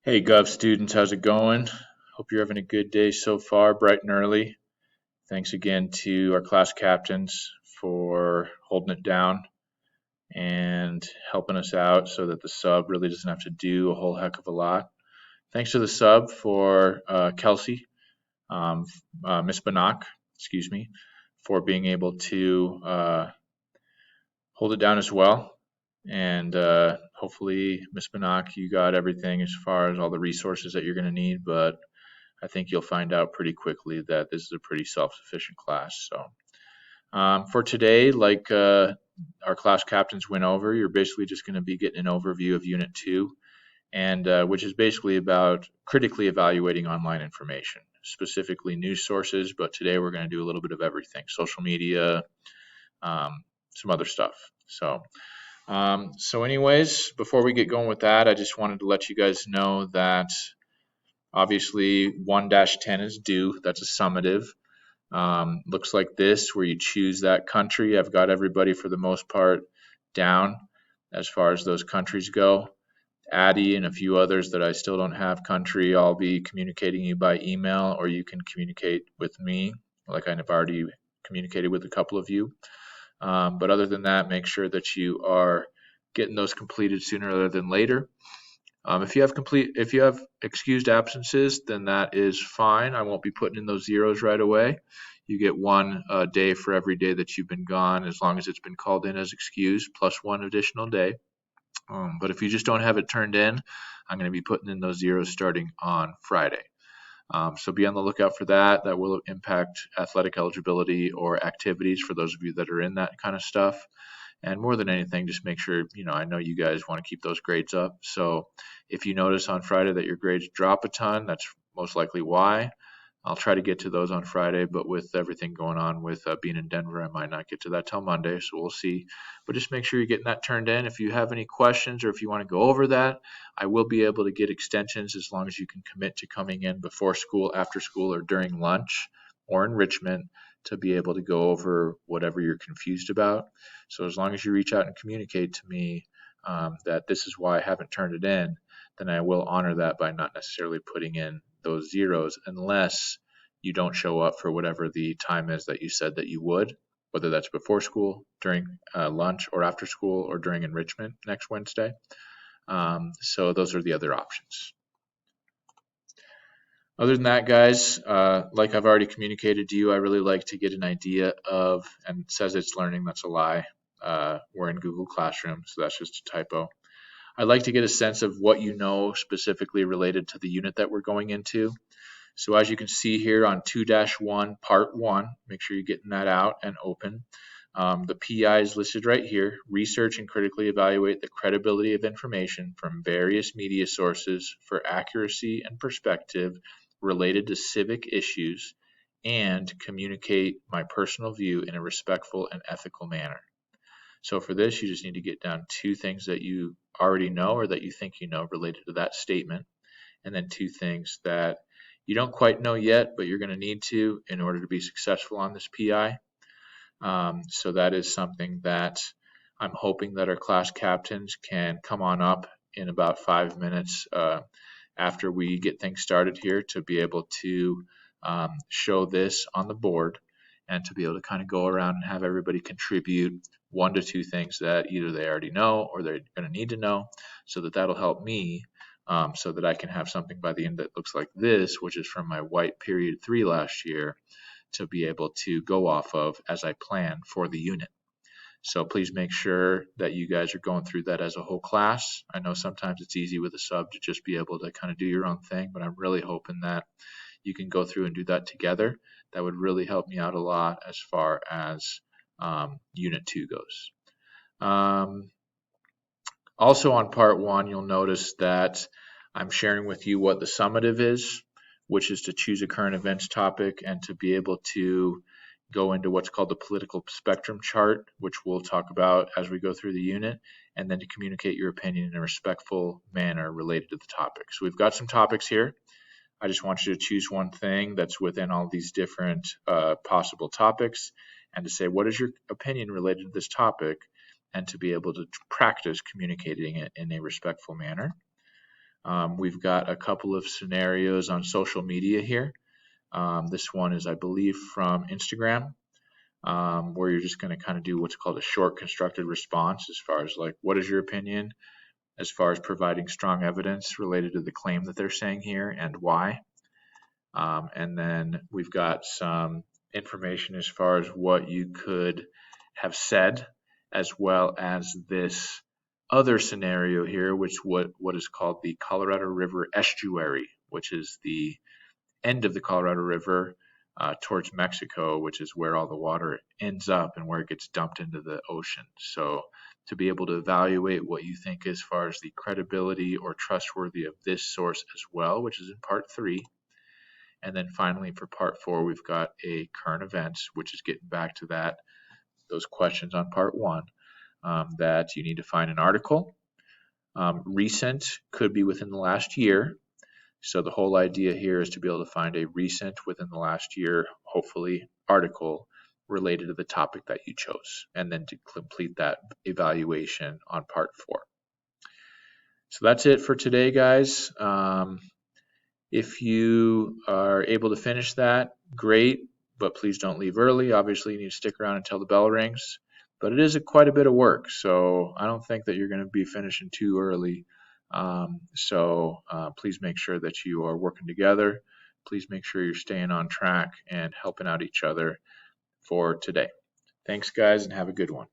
Hey Gov students, how's it going? Hope you're having a good day so far, bright and early. Thanks again to our class captains for holding it down and helping us out so that the sub really doesn't have to do a whole heck of a lot. Thanks to the sub for Kelsey, um, Miss Banach, excuse me, for being able to hold it down as well. And hopefully, Miss Banach, you got everything as far as all the resources that you're going to need, but I think you'll find out pretty quickly that this is a pretty self-sufficient class. So for today, like our class captains went over, you're basically just going to be getting an overview of Unit 2, and which is basically about critically evaluating online information, specifically news sources, but today we're going to do a little bit of everything, social media, some other stuff. So anyways, before we get going with that, I just wanted to let you guys know that obviously 1-10 is due. That's a summative. Looks like this, where you choose that country. I've got everybody for the most part down as far as those countries go. Addie and a few others that I still don't have country, I'll be communicating you by email, or you can communicate with me, like I've already communicated with a couple of you. But other than that, make sure that you are getting those completed sooner rather than later. If you have excused absences, then that is fine. I won't be putting in those zeros right away. You get one day for every day that you've been gone, as long as it's been called in as excused, plus one additional day. But if you just don't have it turned in, I'm going to be putting in those zeros starting on Friday. So be on the lookout for that. That will impact athletic eligibility or activities for those of you that are in that kind of stuff. And more than anything, just make sure, I know you guys want to keep those grades up. So if you notice on Friday that your grades drop a ton, that's most likely why. I'll try to get to those on Friday, but with everything going on with being in Denver, I might not get to that till Monday, so we'll see. But just make sure you're getting that turned in. If you have any questions or if you want to go over that, I will be able to get extensions as long as you can commit to coming in before school, after school, or during lunch or enrichment to be able to go over whatever you're confused about. So as long as you reach out and communicate to me that this is why I haven't turned it in, then I will honor that by not necessarily putting in those zeros unless you don't show up for whatever the time is that you said that you would, whether that's before school, during lunch, or after school, or during enrichment next Wednesday. So those are the other options. Other than that, guys, like I've already communicated to you, I really like to get an idea of, and it says Itslearning, that's a lie. We're in Google Classroom, so that's just a typo. I'd like to get a sense of what you know specifically related to the unit that we're going into. So as you can see here on 2-1, Part 1, make sure you're getting that out and open. The PI is listed right here. Research and critically evaluate the credibility of information from various media sources for accuracy and perspective related to civic issues, and communicate my personal view in a respectful and ethical manner. So for this, you just need to get down two things that you already know or that you think you know related to that statement, and then two things that you don't quite know yet, but you're going to need to in order to be successful on this PI. So that is something that I'm hoping that our class captains can come on up in about 5 minutes after we get things started here to be able to show this on the board and to be able to kind of go around and have everybody contribute 1 to 2 things that either they already know or they're going to need to know, so that that'll help me so that I can have something by the end that looks like this, which is from my white period 3 last year, to be able to go off of as I plan for the unit. So please make sure that you guys are going through that as a whole class. I know sometimes it's easy with a sub to just be able to kind of do your own thing, but I'm really hoping that you can go through and do that together. That would really help me out a lot as far as Unit 2 goes. Also on Part 1, you'll notice that I'm sharing with you what the summative is, which is to choose a current events topic and to be able to go into what's called the political spectrum chart, which we'll talk about as we go through the unit, and then to communicate your opinion in a respectful manner related to the topic. So we've got some topics here. I just want you to choose one thing that's within all these different possible topics and to say, what is your opinion related to this topic, and to be able to practice communicating it in a respectful manner. We've got a couple of scenarios on social media here. This one is, I believe, from Instagram, where you're just going to kind of do what's called a short constructed response, as far as like, what is your opinion, as far as providing strong evidence related to the claim that they're saying here and why. And then we've got some information as far as what you could have said, as well as this other scenario here, which what is called the Colorado River estuary, which is the end of the Colorado River towards Mexico, which is where all the water ends up and where it gets dumped into the ocean. So to be able to evaluate what you think as far as the credibility or trustworthy of this source as well, which is in part 3. And then finally for part 4, we've got a current events, which is getting back to those questions on part 1, that you need to find an article. Recent could be within the last year. So the whole idea here is to be able to find a recent within the last year, hopefully, article related to the topic that you chose, and then to complete that evaluation on part 4. So that's it for today, guys. If you are able to finish that, great, but please don't leave early. Obviously, you need to stick around until the bell rings, but it is quite a bit of work, so I don't think that you're going to be finishing too early. Please make sure that you are working together. Please make sure you're staying on track and helping out each other for today. Thanks, guys, and have a good one.